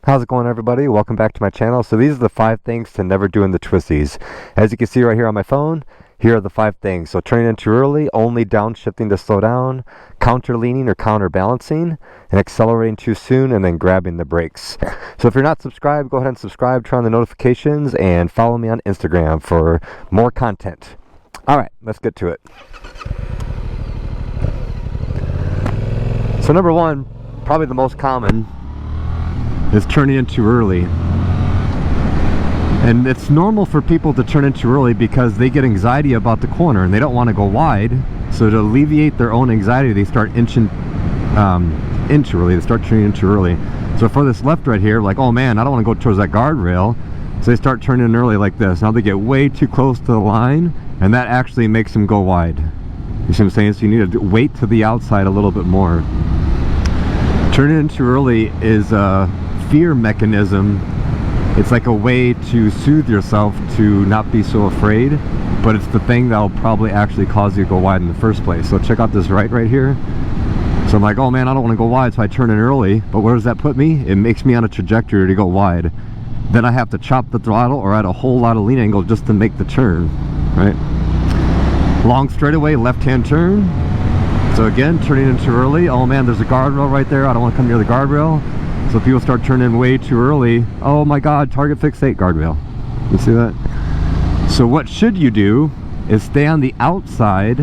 How's it going, everybody? Welcome back to my channel. So these are the 5 things to never do in the twisties. As you can see right here on my phone, here are the 5 things. So turning in too early, only downshifting to slow down, counter leaning or counterbalancing, and accelerating too soon, and then grabbing the brakes. So if you're not subscribed, go ahead and subscribe, turn on the notifications, and follow me on Instagram for more content. Alright, let's get to it. So number 1, probably the most common, is turning in too early. And it's normal for people to turn in too early because they get anxiety about the corner and they don't want to go wide. So to alleviate their own anxiety, they start inching in too early. They start turning in too early. So for this left right here, like, oh man, I don't want to go towards that guardrail. So they start turning in early like this. Now they get way too close to the line, and that actually makes them go wide. You see what I'm saying? So you need to wait to the outside a little bit more. Turning in too early is a fear mechanism. It's like a way to soothe yourself to not be so afraid, but it's the thing that'll probably actually cause you to go wide in the first place. So check out this right here. So I'm like, oh man, I don't want to go wide, so I turn in early. But where does that put me? It makes me on a trajectory to go wide. Then I have to chop the throttle or add a whole lot of lean angle just to make the turn, right? Long straightaway, left-hand turn. So again, turning in too early. Oh man, there's a guardrail right there. I don't want to come near the guardrail. So people start turning way too early. Oh my god, target fixate, guardrail. You see that? So what should you do is stay on the outside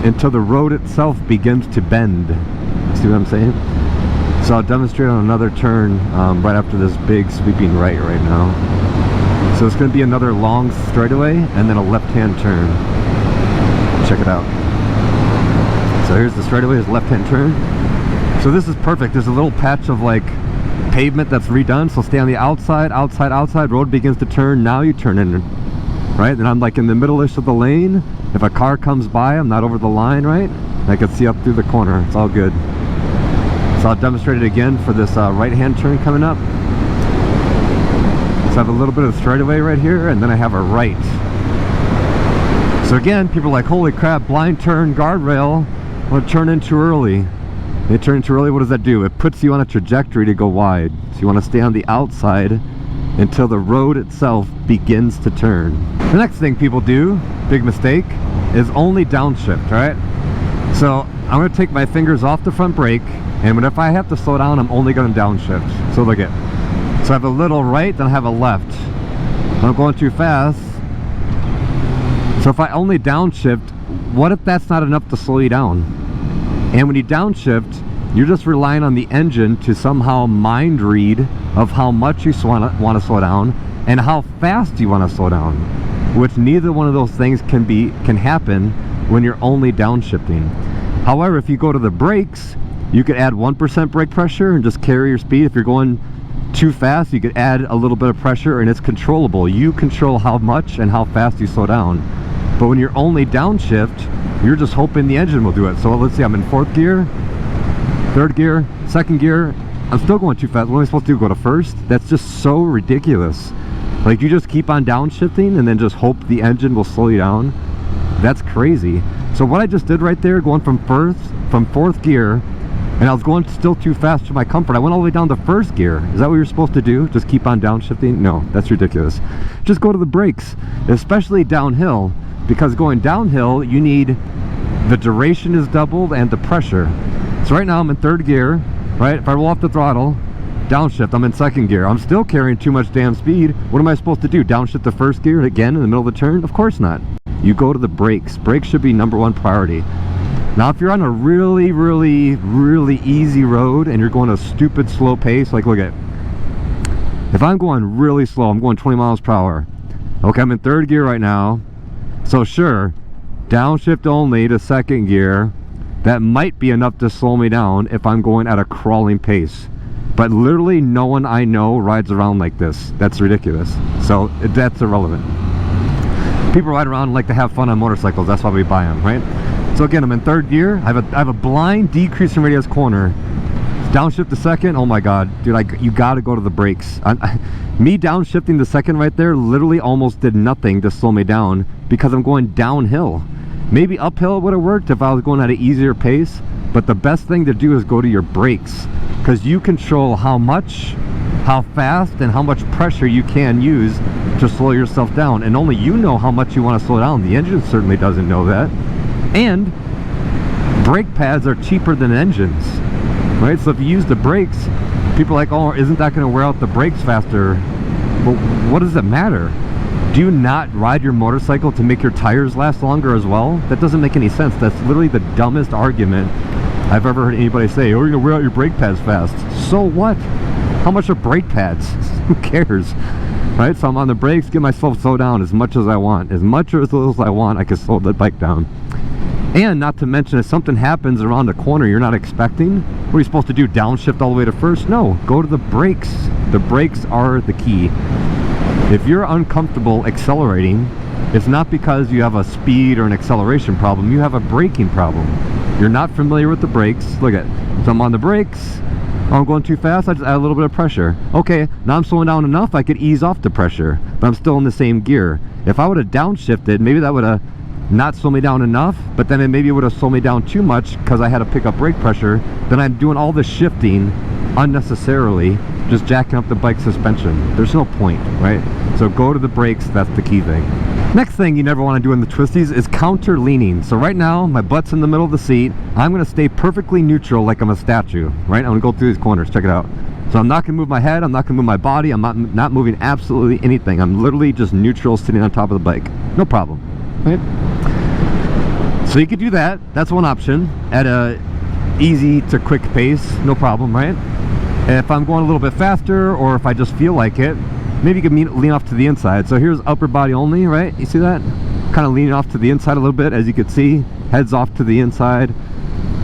until the road itself begins to bend. See what I'm saying? So I'll demonstrate on another turn right after this big sweeping right now. So it's going to be another long straightaway and then a left-hand turn. Check it out. So here's the straightaway, his left-hand turn. So this is perfect. There's a little patch of like pavement that's redone. So stay on the outside, outside. Road begins to turn. Now you turn in, right? And I'm like in the middle-ish of the lane. If a car comes by, I'm not over the line, right? I can see up through the corner. It's all good. So I'll demonstrate it again for this right-hand turn coming up. So I have a little bit of straightaway right here, and then I have a right. So again, people are like, holy crap, blind turn, guardrail. I want to turn in too early. They turn in too early. What does that do? It puts you on a trajectory to go wide. So you want to stay on the outside until the road itself begins to turn. The next thing people do, big mistake, is only downshift, right? So I'm going to take my fingers off the front brake, and if I have to slow down, I'm only going to downshift. So look at, so I have a little right, then I have a left. I'm going too fast. So if I only downshift, what if that's not enough to slow you down? And when you downshift, you're just relying on the engine to somehow mind read of how much you want to slow down and how fast you want to slow down, which neither one of those things can happen when you're only downshifting. However, if you go to the brakes, you could add 1% brake pressure and just carry your speed. If you're going too fast, you could add a little bit of pressure, and it's controllable. You control how much and how fast you slow doam. But when you're only downshift, you're just hoping the engine will do it. So let's see, I'm in 4th gear, 3rd gear, 2nd gear. I'm still going too fast. What am I supposed to do, go to 1st? That's just so ridiculous. Like, you just keep on downshifting and then just hope the engine will slow you down. That's crazy. So what I just did right there, going from 4th gear, and I was going still too fast for my comfort, I went all the way down to 1st gear. Is that what you're supposed to do? Just keep on downshifting? No, that's ridiculous. Just go to the brakes, especially downhill. Because going downhill, you need, the duration is doubled and the pressure. So right now I'm in 3rd gear, right? If I roll off the throttle, downshift, I'm in 2nd gear. I'm still carrying too much damn speed. What am I supposed to do? Downshift the 1st gear again in the middle of the turn? Of course not. You go to the brakes. Brakes should be #1 priority. Now if you're on a really easy road and you're going a stupid slow pace, like look at, if I'm going really slow, I'm going 20 miles per hour. Okay, I'm in 3rd gear right now. So sure, downshift only to 2nd gear, that might be enough to slow me down if I'm going at a crawling pace. But literally no one I know rides around like this. That's ridiculous. So that's irrelevant. People ride around and like to have fun on motorcycles. That's why we buy them, right? So again, I'm in 3rd gear. I have a blind decrease in radius corner. Downshift to 2nd. Oh my god, dude, you gotta go to the brakes. Me downshifting the 2nd right there literally almost did nothing to slow me down because I'm going downhill. Maybe uphill would have worked if I was going at an easier pace, but the best thing to do is go to your brakes, because you control how much how fast and how much pressure you can use to slow yourself down, and only you know how much you want to slow down. The engine certainly doesn't know that. And brake pads are cheaper than engines, right? So if you use the brakes, people are like, oh, isn't that going to wear out the brakes faster? But what does it matter? Do you not ride your motorcycle to make your tires last longer as well? That doesn't make any sense. That's literally the dumbest argument I've ever heard anybody say. Oh, you're going to wear out your brake pads fast. So what? How much are brake pads? Who cares? Right? So I'm on the brakes, get myself slow down as much as I want. As much or as little as I want, I can slow the bike down. And not to mention, if something happens around the corner you're not expecting, what are you supposed to do? Downshift all the way to first? No, go to the brakes. The brakes are the key. If you're uncomfortable accelerating, it's not because you have a speed or an acceleration problem. You have a braking problem. You're not familiar with the brakes. Look at it. So I'm on the brakes. Oh, I'm going too fast. I just add a little bit of pressure. Okay, now I'm slowing down enough I could ease off the pressure, but I'm still in the same gear. If I would have downshifted, maybe that would have not slow me down enough, but then it maybe would have slowed me down too much because I had to pick up brake pressure. Then I'm doing all this shifting unnecessarily, just jacking up the bike suspension. There's no point, right? So go to the brakes. That's the key thing. Next thing you never want to do in the twisties is counter leaning. So right now my butt's in the middle of the seat. I'm going to stay perfectly neutral like I'm a statue, right? I'm going to go through these corners. Check it out. So I'm not going to move my head, I'm not going to move my body, I'm not moving absolutely anything. I'm literally just neutral sitting on top of the bike. No problem, right? So you could do that. That's one option at a easy to quick pace, no problem, right? If I'm going a little bit faster, or if I just feel like it, maybe you can lean off to the inside. So here's upper body only, right? You see that? Kind of leaning off to the inside a little bit, as you can see. Heads off to the inside,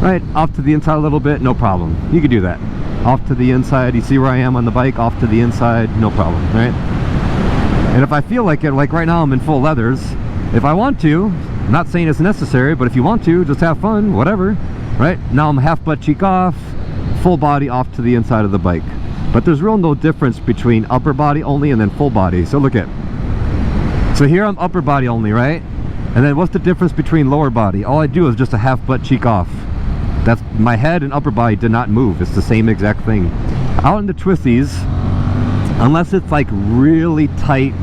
right? Off to the inside a little bit, no problem. You could do that. Off to the inside, you see where I am on the bike, off to the inside, no problem, right? And if I feel like it, like right now I'm in full leathers, if I want to, I'm not saying it's necessary, but if you want to, just have fun, whatever, right? Now I'm half butt cheek off, full body off to the inside of the bike. But there's real no difference between upper body only and then full body. So look at, so here I'm upper body only, right? And then what's the difference between lower body? All I do is just a half butt cheek off. That's my head and upper body did not move. It's the same exact thing. Out in the twisties, unless it's like really tight,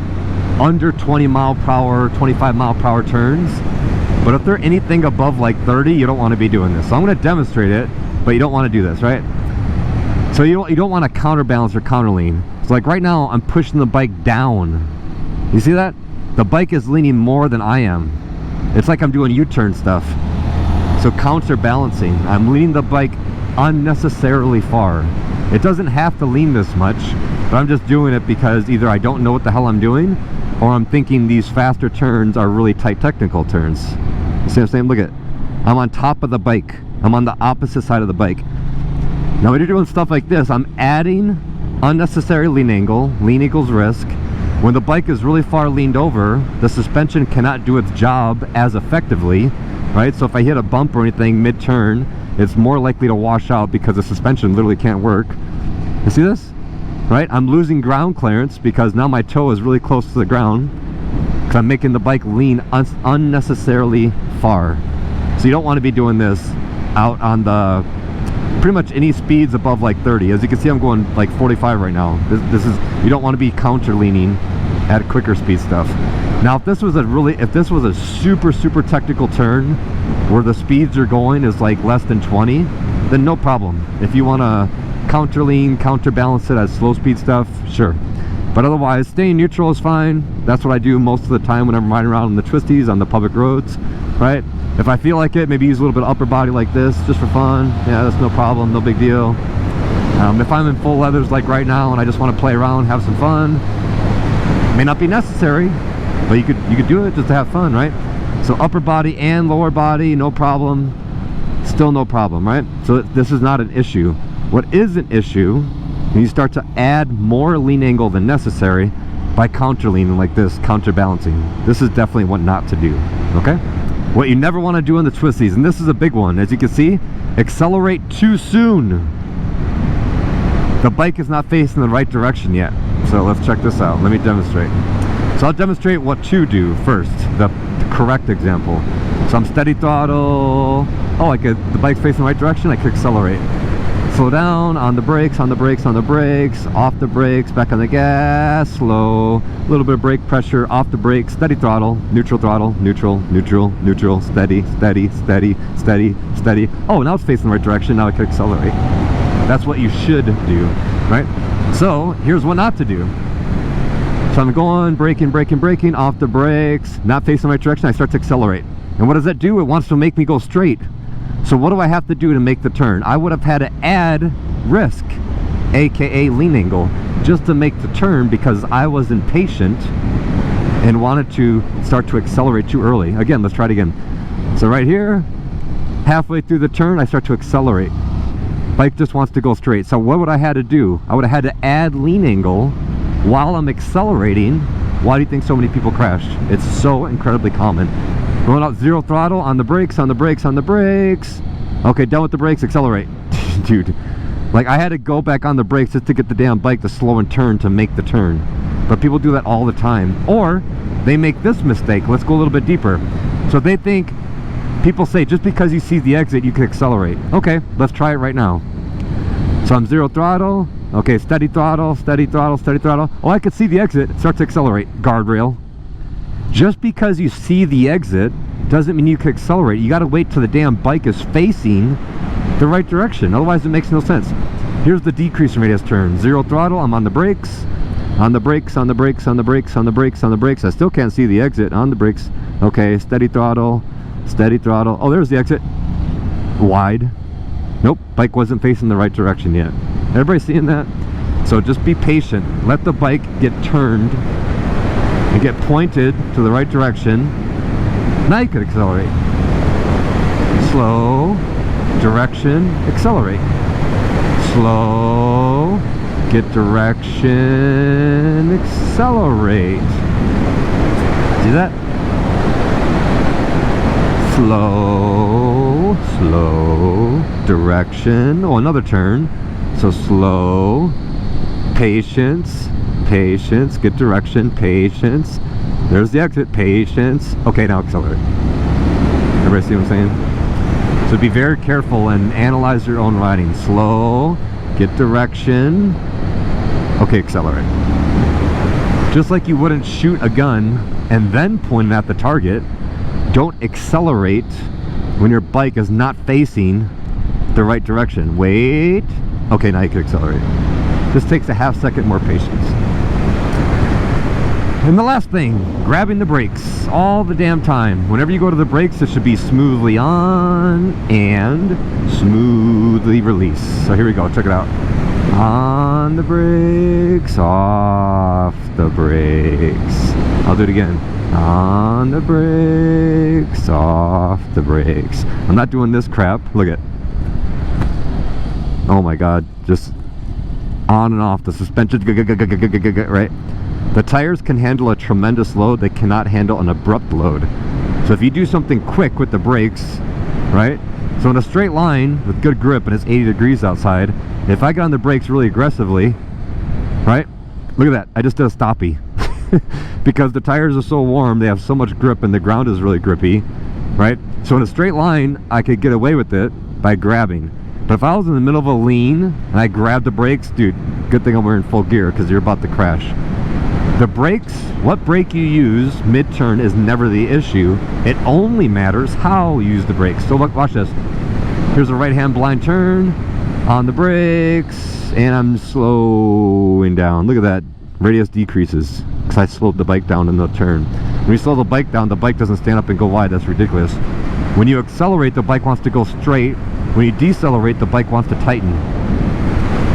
under 20 mile per hour, 25 mile per hour turns, but if they're anything above like 30, you don't want to be doing this. So I'm going to demonstrate it, but you don't want to do this, right? So you don't want to counterbalance or counter lean. So like right now, I'm pushing the bike down. You see that? The bike is leaning more than I am. It's like I'm doing U-turn stuff. So counterbalancing, I'm leaning the bike unnecessarily far. It doesn't have to lean this much, but I'm just doing it because either I don't know what the hell I'm doing, or I'm thinking these faster turns are really tight technical turns. You see what I'm saying? Look at, I'm on top of the bike. I'm on the opposite side of the bike. Now when you're doing stuff like this, I'm adding unnecessary lean angle. Lean equals risk. When the bike is really far leaned over, the suspension cannot do its job as effectively, right? So if I hit a bump or anything mid-turn, it's more likely to wash out because the suspension literally can't work. You see this? Right? I'm losing ground clearance because now my toe is really close to the ground because I'm making the bike lean unnecessarily far. So you don't want to be doing this out on the pretty much any speeds above like 30. As you can see, I'm going like 45 right now. This is, you don't want to be counter leaning at quicker speed stuff. Now if this was a super technical turn where the speeds you're going is like less than 20, then no problem. If you want to counter lean, counterbalance it as slow speed stuff, sure. But otherwise, staying neutral is fine. That's what I do most of the time when I'm riding around in the twisties on the public roads, right? If I feel like it, maybe use a little bit of upper body like this just for fun. Yeah, that's no problem, no big deal. If I'm in full leathers like right now and I just want to play around, have some fun, may not be necessary, but you could do it just to have fun, right? So upper body and lower body, no problem. Still no problem, right? So this is not an issue. What is an issue when you start to add more lean angle than necessary by counter leaning like this, counterbalancing. This is definitely what not to do, okay? What you never want to do in the twisties, and this is a big one, as you can see, accelerate too soon. The bike is not facing the right direction yet. So let's check this out. Let me demonstrate. So I'll demonstrate what to do first, the correct example. So I'm steady throttle. Oh, the bike's facing the right direction, I can accelerate. Slow down, on the brakes, on the brakes, on the brakes, off the brakes, back on the gas, slow, a little bit of brake pressure, off the brakes, steady throttle, neutral, neutral, steady, steady, steady, steady, steady. Oh, now it's facing the right direction, now I can accelerate. That's what you should do, right? So, here's what not to do. So I'm going, braking, off the brakes, not facing the right direction, I start to accelerate. And what does that do? It wants to make me go straight. So what do I have to do to make the turn? I would have had to add risk, aka lean angle, just to make the turn because I was impatient and wanted to start to accelerate too early. Again, let's try it again. So right here, halfway through the turn, I start to accelerate. Bike just wants to go straight. So what would I had to do? I would have had to add lean angle while I'm accelerating. Why do you think so many people crash? It's so incredibly common. Going out zero throttle, on the brakes, on the brakes, on the brakes. Okay, done with the brakes, accelerate. Dude, like I had to go back on the brakes just to get the damn bike to slow and turn to make the turn. But people do that all the time. Or they make this mistake. Let's go a little bit deeper. So they think, people say just because you see the exit, you can accelerate. Okay, let's try it right now. So I'm zero throttle. Okay, steady throttle, steady throttle, steady throttle. Oh, I could see the exit. It starts to accelerate. Guardrail. Just because you see the exit doesn't mean you can accelerate. You got to wait till the damn bike is facing the right direction. Otherwise, it makes no sense. Here's the decrease in radius turn. Zero throttle. I'm on the brakes. On the brakes, on the brakes, on the brakes, on the brakes, on the brakes. I still can't see the exit. On the brakes. Okay, steady throttle. Steady throttle. Oh, there's the exit. Wide. Nope, bike wasn't facing the right direction yet. Everybody seeing that? So just be patient. Let the bike get turned and get pointed to the right direction. Now you can accelerate. Slow, direction, accelerate. Slow, get direction, accelerate. See that? Slow, slow, direction. Oh, another turn. So slow, patience, patience, get direction, patience. There's the exit, patience. Okay, now accelerate. Everybody see what I'm saying? So be very careful and analyze your own riding. Slow, get direction. Okay, accelerate. Just like you wouldn't shoot a gun and then point it at the target, don't accelerate when your bike is not facing the right direction. Wait. Okay, now you can accelerate. This takes a half second more patience. And the last thing, grabbing the brakes all the damn time. Whenever you go to the brakes, it should be smoothly on and smoothly release. So here we go, check it out. On the brakes, off the brakes. I'll do it again. On the brakes, off the brakes. I'm not doing this crap. Look at. Oh my god, just on and off the suspension, right? The tires can handle a tremendous load. They cannot handle an abrupt load. So if you do something quick with the brakes, right? So in a straight line with good grip and it's 80 degrees outside, if I get on the brakes really aggressively, right? Look at that, I just did a stoppie. Because the tires are so warm, they have so much grip and the ground is really grippy, right? So in a straight line, I could get away with it by grabbing. But if I was in the middle of a lean and I grabbed the brakes, dude, good thing I'm wearing full gear because you're about to crash. The brakes, what brake you use mid-turn is never the issue. It only matters how you use the brakes. So look, watch this. Here's a right-hand blind turn on the brakes, and I'm slowing down. Look at that. Radius decreases because I slowed the bike down in the turn. When you slow the bike down, the bike doesn't stand up and go wide. That's ridiculous. When you accelerate, the bike wants to go straight. When you decelerate, the bike wants to tighten.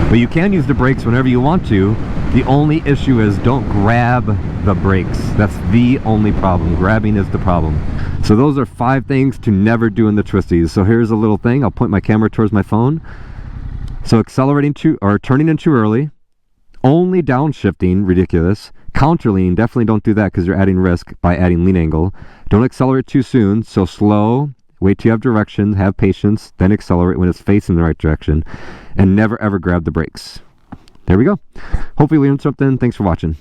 But you can use the brakes whenever you want to. The only issue is don't grab the brakes. That's the only problem. Grabbing is the problem. So those are 5 things to never do in the twisties. So here's a little thing. I'll point my camera towards my phone. So accelerating or turning in too early. Only downshifting, ridiculous. Counterlean, definitely don't do that because you're adding risk by adding lean angle. Don't accelerate too soon. So slow. Wait till you have direction, have patience, then accelerate when it's facing the right direction, and never ever grab the brakes. There we go. Hopefully you learned something. Thanks for watching.